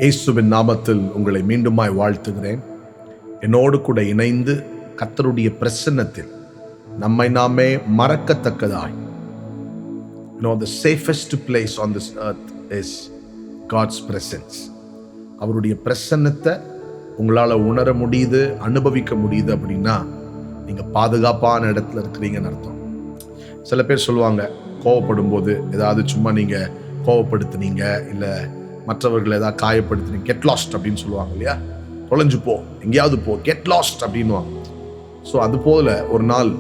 இயேசுவின் நாமத்தில் உங்களை மீண்டுமாய் வாழ்த்துகிறேன். என்னோடு கூட இணைந்து கர்த்தருடைய பிரசன்னத்தில் நம்மை நாமே மறக்கத்தக்கதாய், the safest place on this earth is God's presence. அவருடைய பிரசன்னத்தை உங்களால் உணர முடியுது, அனுபவிக்க முடியுது அப்படின்னா நீங்கள் பாதுகாப்பான இடத்துல இருக்கிறீங்கன்னு அர்த்தம். சில பேர் சொல்லுவாங்க, கோவப்படும் போது ஏதாவது சும்மா நீங்கள் கோவப்படுத்துனீங்க, இல்லை மற்றவர்கள் ஏதாவது காயப்படுத்துனீங்க, கெட் லாஸ்ட் அப்படின்னு சொல்லுவாங்க இல்லையா? தொலைஞ்சு போ, எங்கேயாவது போ, கெட் லாஸ்ட் அப்படின்வாங்க. ஸோ அது போல ஒரு நாள்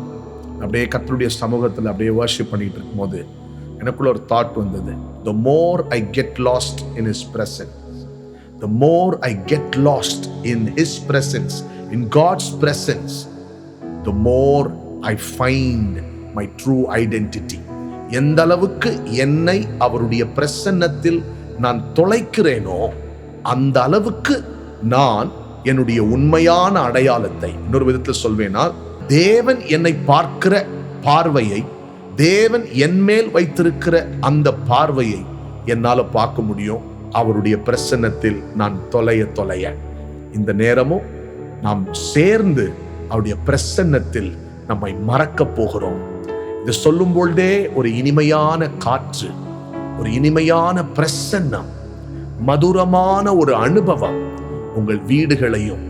அப்படியே கர்த்தருடைய சமூகத்தில் அப்படியே வர்ஷிப் பண்ணிட்டு இருக்கும்போது எனக்குள்ள ஒரு தாட் வந்தது. The more I get lost in His presence, the more I get lost in His presence, in God's presence, the more I find my true identity. எந்த அளவுக்கு என்னை அவருடைய பிரசன்னத்தில் நான் தொலைக்கிறேனோ அந்த அளவுக்கு நான் என்னுடைய உண்மையான அடையாளத்தை, இன்னொரு விதத்தில் சொல்வேனால், தேவன் என்னை பார்க்கிற பார்வையை, தேவன் என் மேல் வைத்திருக்கிற அந்த பார்வையை என்னால் பார்க்க முடியும். அவருடைய பிரசன்னத்தில் நான் தொலைய இந்த நேரமும் நாம் சேர்ந்து அவருடைய பிரசன்னத்தில் நம்மை மறக்க போகிறோம். இது சொல்லும் பொழுதே ஒரு இனிமையான காற்று, ஒரு இனிமையான பிரசன்னம், மதுரமான ஒரு அனுபவம் உங்கள் வீடுகளையும்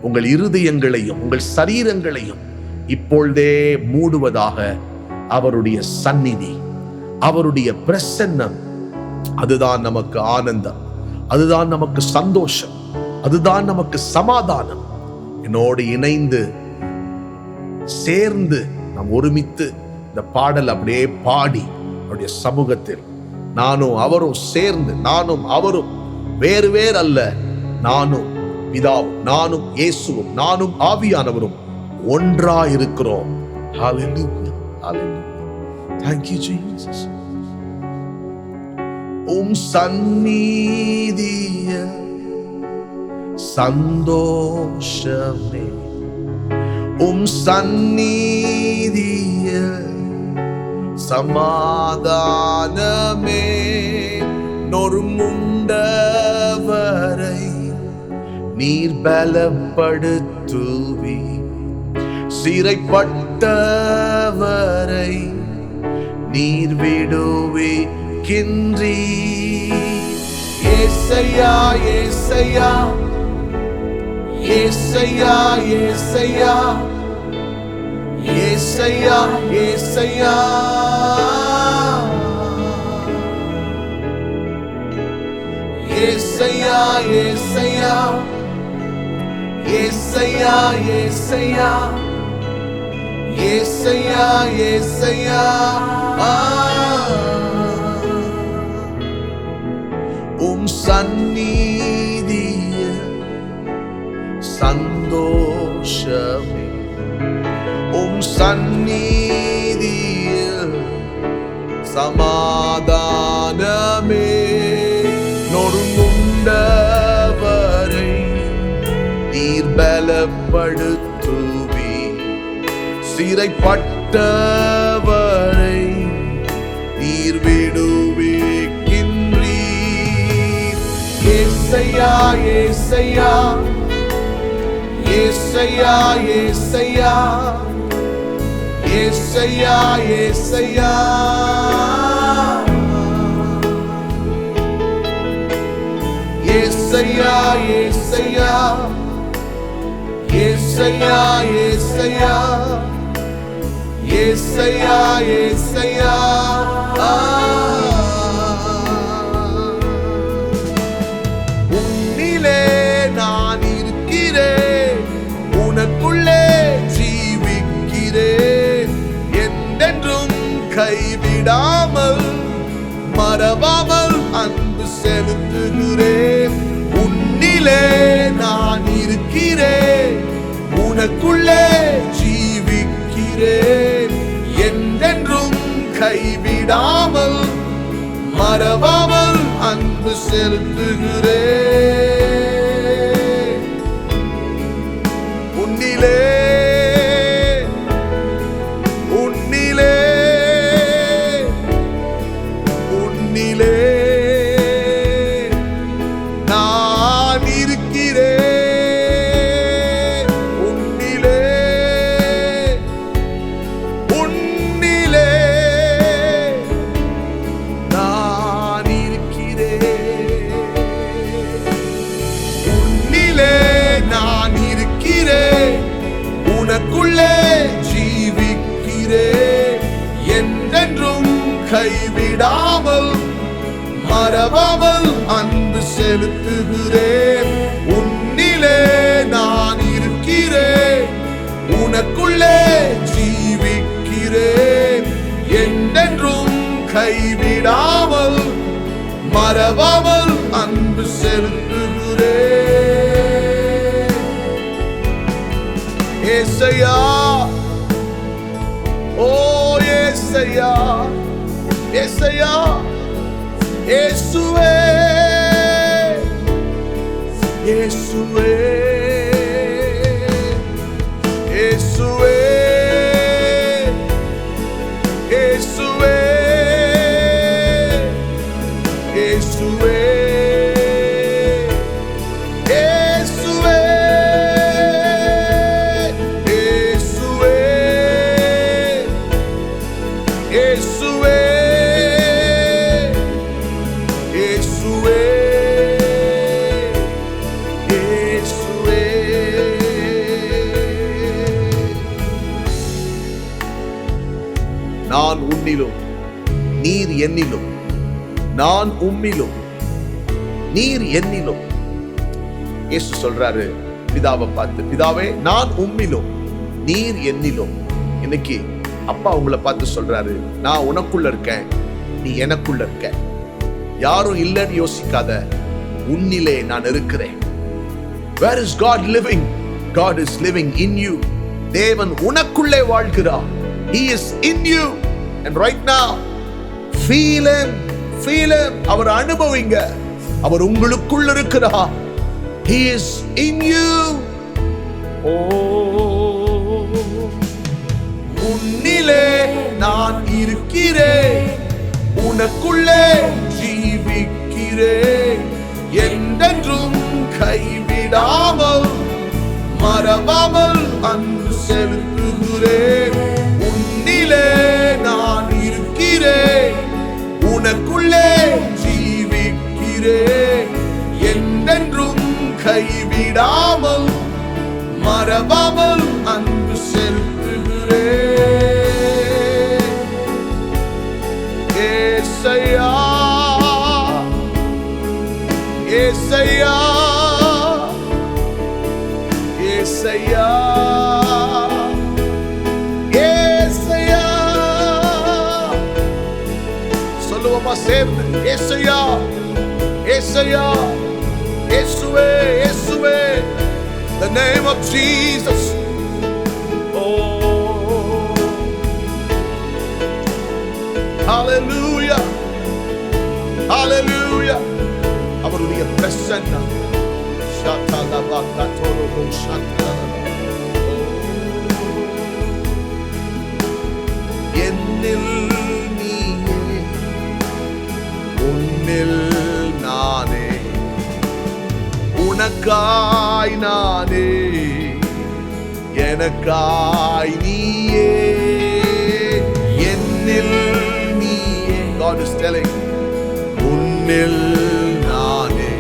உங்கள் இருதயங்களையும் உங்கள் சரீரங்களையும் இப்பொழுதே மூடுவதாக. அவருடைய சந்நிதி, அவருடைய பிரசன்னம், அதுதான் நமக்கு ஆனந்தம், அதுதான் நமக்கு சந்தோஷம், அதுதான் நமக்கு சமாதானம். என்னோடு இணைந்து சேர்ந்து நாம் ஒருமித்து இந்த பாடல் அப்படியே பாடி அவருடைய சமூகத்தில் நானும் அவரும் சேர்ந்து, நானும் அவரும் வேறு வேறு அல்ல, நானும் பிதாவும், நானும் இயேசுவும், நானும் ஆவியானவரும் ஒன்றாயிருக்கிறோம். ஹல்லேலூயா, ஹல்லேலூயா. Thank you Jesus. சந்நிதிய சந்தோஷமே, சந்நிதிய சமாதானமே, நொறுங்குண்டவரை நீர் பலப்படுத்துவி, சிறைப்பட்டவரை நீர் விடுவிக்கின்றீ. ஏசையா ஏசையா ஏசையா ஏசையா ஏசையா ஏசையா ஏசையா ஏசையா ஏசையா ஏசையா ஏசையா ஏசையா சந்நிதிய சந்தோஷமே, சந்நிதியில் சமாதானமே, நொறுங்குண்டவரை நீர் பலப்படுத்துவி, சிறைப்பட்டவரை நீர் விடுவிக்கின்றீர். ஏசையா ஏசையா ஏசையா ஏசையா ஏசையா ஏசையா ஏசையா ஏசையா ஏசையா ஏசையா ஏசையா ஏசையா உன்னிலே நான் இருக்கிறேன், உனக்குள்ளே ஜீவிக்கிறேன், என்றென்றும் கைவிடாமல் மறவாமல் அன்பு செலுத்துகிறேன். உன்னிலே நான் இருக்கிறேன், உனக்குள்ளே ஜீவிக்கிறேன், என்றென்றும் கைவிடாமல் மறவாமல் அன்பு செலுத்துகிறேன். உன்னிலே உன்னிலே உன்னிலே நான் கைவிடாமல் மறவாமல் அன்பு செலுத்துகிறேன். உன்னிலே நான் இருக்கிறேன், உனக்குள்ளே ஜீவிக்கிறேன். என்றென்றும் கைவிடாமல் மறவாமல் அன்பு செலுத்துகிறேன். ஏசையா, ஓ ஏசையா, ஏசையா, இயேசுவே, இயேசுவே, இயேசுவே, இயேசுவே, இயேசுவே, இயேசுவே, இயேசுவே, இயேசுவே, நான் உன்னிலும் நீர் என்னிலும், நான் உம்மிலும் நீர் என்னிலும். இயேசு சொல்றாரு பிதாவை பார்த்து, பிதாவே நான் உம்மிலும் நீர் என்னிலும். இன்னைக்கு அப்பா உங்களை பார்த்து சொல்றாரு, நான் உனக்குள்ள இருக்கேன், நீ எனக்குள்ள இருக்க. யாரும் இல்லைன்னு யோசிக்காத, உன்னிலே நான் இருக்கிறேன். Where is God living? God is living in you. தேவன் உனக்குள்ளே வாழ்கிறார். He is in you. And right now, feel him, feel him. அவர் அனுபவிங்க. அவர் உங்களுக்குள்ள இருக்கிறார். He is in you. Oh, உன்னிலே நான் இருக்கிறேன், உனக்குள்ளே ஜீவிக்கிறேன். என்றென்றும் கைவிடாமல் மறவாமல் அன்பு செலுத்துகிறேன். உன்னிலே நான் இருக்கிறேன், உனக்குள்ளே ஜீவிக்கிறேன். என்றென்றும் கைவிடாமல் மறவாமல் அன்பு செலுத்துகிறேன். ஏசையா, ஏசையா, ஏசையா, ஏசையா. சொல்லுவோமா சேர்ந்து? ஏசையா, ஏசையா, இயேசுவே, இயேசுவே. The name of Jesus. Oh, hallelujah, hallelujah. அவருடைய பிரசன்னம் என்னில் நீயே, உன்னில் நானே, உனக்காய் நானே, எனக்காய் நீயே. என்னில் நீயே, God is telling, உன்னில் நானே,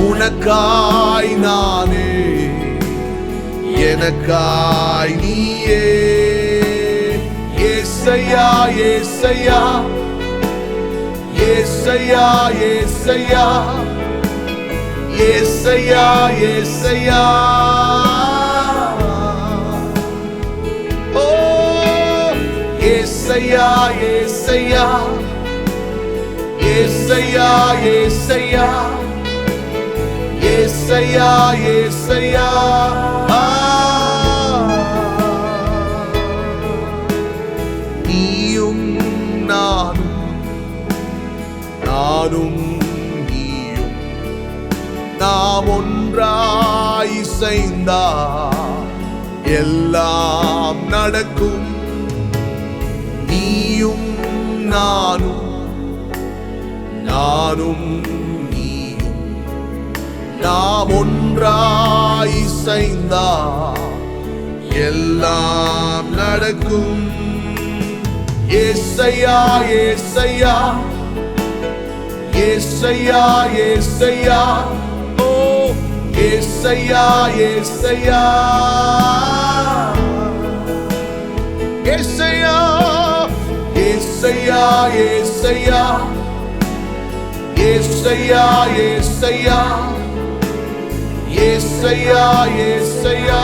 உனக்காய் நானே, எனக்காய் நீயே. ஏசையா, ஏசையா, ஏசையா, ஏசையா, ஏசையா, ஏசையா. ஓ ஏசையா, ஏசையா, ஏசையா, ஏசையா, ஏசையா, ஏசையா. நீயும் நானும், நானும் நீயும், நாம் ஒன்றாய் இசைந்தால் எல்லாம் நடக்கும். நீயும் நானும், நானும் நீயும், நாம் ஒன்றாய் இசைந்தால் எல்லாம் நடக்கும். ஏசையா, ஏசையா, ஏசையா, ஏசையா. ஓ ஏசையா, ஏசையா, ஏசையா, ஏசையா, ஏசையா ஏசையா ஏசையா ஏசையா ஏசையா ஏசையா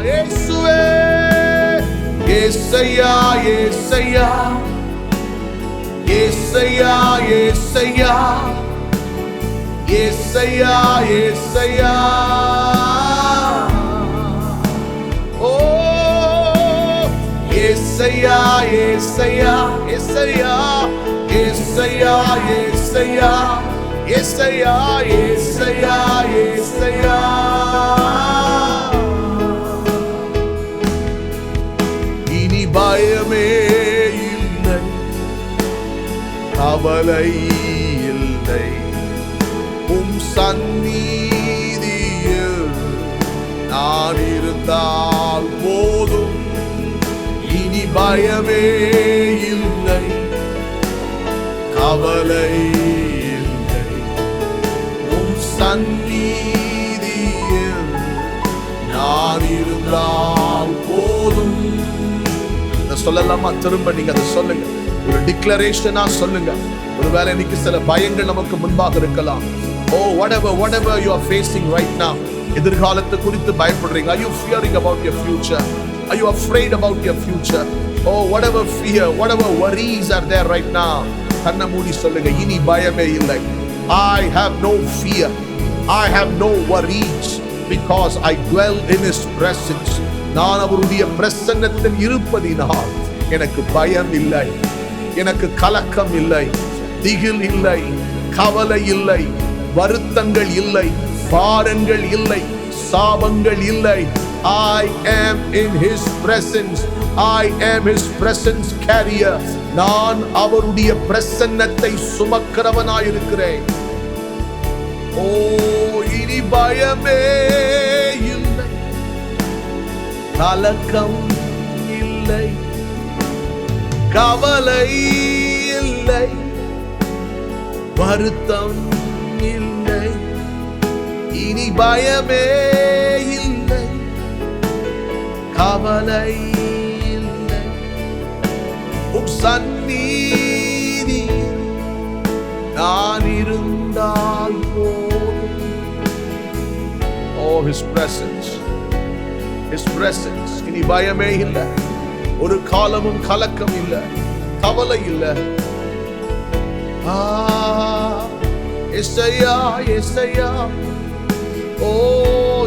இயேசுவே ஏசையா ஏசையா ஏசையா ஏசையா ஏசையா ஏசையா ஓ ஏசையா ஏசையா ஏசையா ஏசையா ஏசையா ஏசையா ஏசையா ஏசையா இனி பயமே இல்லை, கவலை இல்லை, உம் சந்நிதியில் நான் இருந்தால் போதும். இனி பயமே இல்லை, கவலை இல்லை, உம் சந்நிதியில் நான் இருந்தால் போதும். சொல்லலாமா? திரும்ப நீங்க அதை சொல்லுங்க, ஒரு டிக்ளரேஷனா சொல்லுங்க. ஒருவேளை இன்னைக்கு சில பயங்கள் நமக்கு முன்பாக இருக்கலாம். Oh, whatever you are facing right now, எதிர்காலத்தை குறித்து பயப்படுறீங்க. Are you fearing about your future? Are you afraid about your future? Oh, whatever fear, whatever worries are there right now, கண்ணை மூடி சொல்லுங்க, இனி பயமே இல்லை. I have no fear, I have no worries, because I dwell in His presence. நான் அவருடைய பிரசன்னத்தில் இருப்பதினால் எனக்கு பயம் இல்லை, எனக்கு கலக்கம் இல்லை, திகில் இல்லை, கவலை இல்லை, வருத்தங்கள் இல்லை, பாரங்கள் இல்லை, சாபங்கள் இல்லை. I am in His presence. I am His presence carrier. நான் அவருடைய பிரசன்னத்தை சுமக்கிறவனாயிருக்கிறேன். ஓ, இனி பயமே இல்லை, கலக்கம் இல்லை, கவலை இல்லை, வருத்தம் இல்லை, இனி பயமே இல்லை, கவலை இல்லை, உம் சந்நிதியில் நான் இருந்தால் போதும். Oh, His presence, His presence. இனி பயமே இல்லை, ஒரு காலமும் கலக்கம் இல்லை, கவலை இல்லை. ஏசையா ஏசையா, ஓ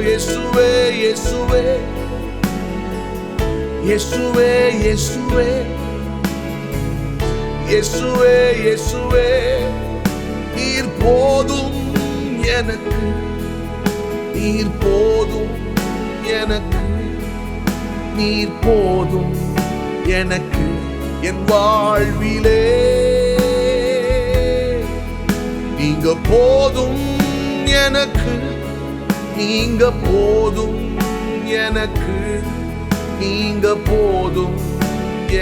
இயேசுவே இயேசுவே இயேசுவே இயேசுவே இயேசுவே இயேசுவே, நீர் போதும் எனக்கு, நீர் போதும் எனக்கு, நீர் போதும் எனக்கு என் வாழ்விலே. நீங்க போதும் எனக்கு, நீங்க போதும் எனக்கு, நீங்க போதும்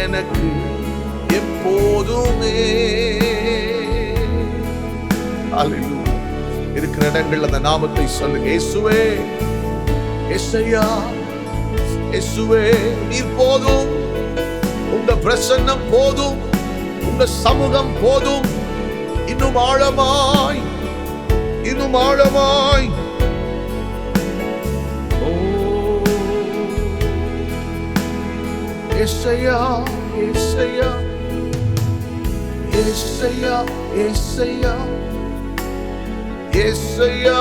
எனக்கு எப்போதுமே. அல்லேலூயா. இருக்கிற இடங்கள் அந்த நாமத்தை சொல்லுங்க. இயேசுவே இயேசையா இயேசுவே, நீர் போதும், உங்க பிரசன்னம் போதும், உங்க சமூகம் போதும். இன்னும் ஆழமாய், இன்னும் ஆழமாய். ஓ ஏசையா ஏசையா ஏசையா ஏசையா ஏசையா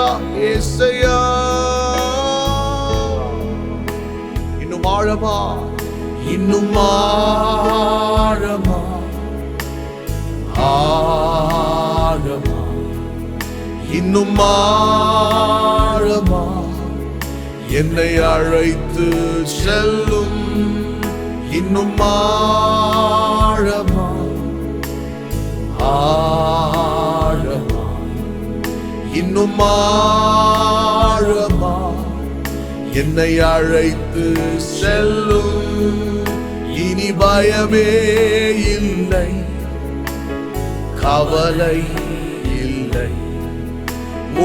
ஏசையா, இன்னும் ஆழமாய், இன்னும் ஆழமாய், ஆழமா, இன்னும் ஆழமா என்னை அழைத்து செல்லும். இன்னும் ஆழமா, ஆழமா, இன்னும் ஆழமா என்னை அழைத்து செல்லும். இனி பயமே இல்லை, கவலை இல்லை,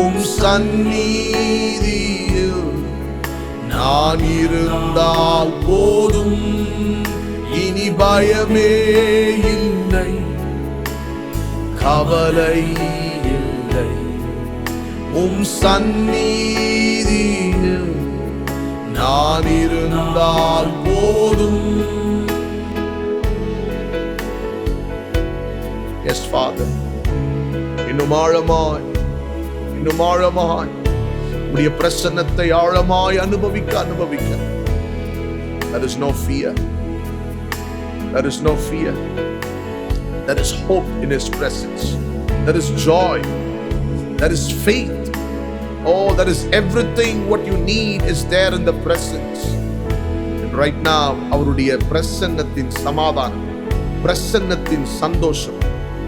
உம் சந்நிதியில் நான் இருந்தால் போதும். பயமே இல்லை, கவலை இல்லை, உம் சந்நிதியில் நான் இருந்தால் போதும். Yes, Father. இன்னும் ஆழமாய் உடைய பிரசன்னத்தை ஆழமாய் அனுபவிக்க. There is no fear. There is no fear. There is hope in His presence. There is joy. There is faith. Oh, there is everything what you need is there in the presence. And right now, அவருடைய பிரசன்னத்தின் சமாதானம், பிரசன்னத்தின் சந்தோஷம்,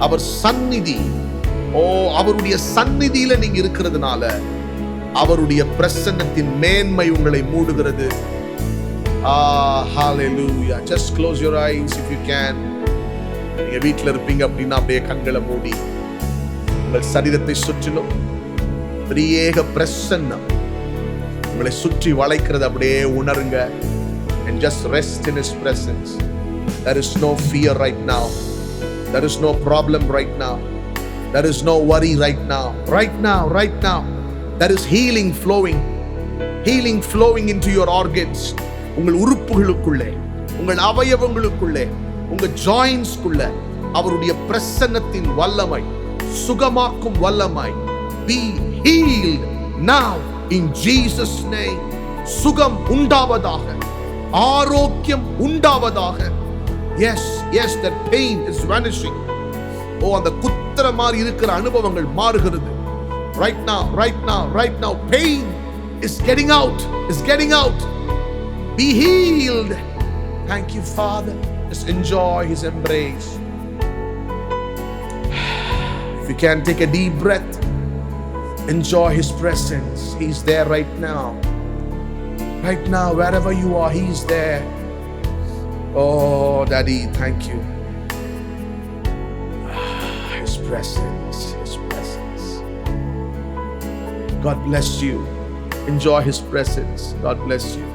அவர் சந்நிதி, அவருடைய சந்நிதியில நீங்க இருக்கிறதுனால அவருடைய பிரசன்னத்தின் மேன்மை உங்களை மூடுகிறது. Hallelujah. Just close your eyes if you can. நீங்க வீட்டில் இருப்பீங்க அப்படின்னா அப்படியே கண்களை மூடி உங்கள் சரீரத்தை சுற்றிலும் பெரிய பிரசன்னம் உங்களை சுற்றி வளைக்கிறது அப்படியே உணருங்க. And just rest in His presence. There is no fear right now. There is no problem right now. There is no worry right now. Right now. There is healing flowing into your organs. உங்கள் உறுப்புகளுக்குள்ளே, உங்கள் அவயவங்களுக்குள்ளே, உங்கள் ஜாயின்ஸ்க்குள்ள அவருடைய பிரசன்னத்தின் வல்லமை, சுகமாக்கும் வல்லமை. Be healed now in Jesus name. சுகம் உண்டாவதாக, ஆரோக்கியம் உண்டாவதாக. Yes, that pain is vanishing. அந்த குத்துற மாதிரி இருக்கிற அனுபவங்கள் மாறுகிறது. Right now, pain is getting out. Be healed. Thank you, Father. Just enjoy His embrace. If you can, take a deep breath. Enjoy His presence. He's there right now. Wherever you are, He's there. Oh, Daddy, thank you. His presence. God bless you. Enjoy His presence. God bless you.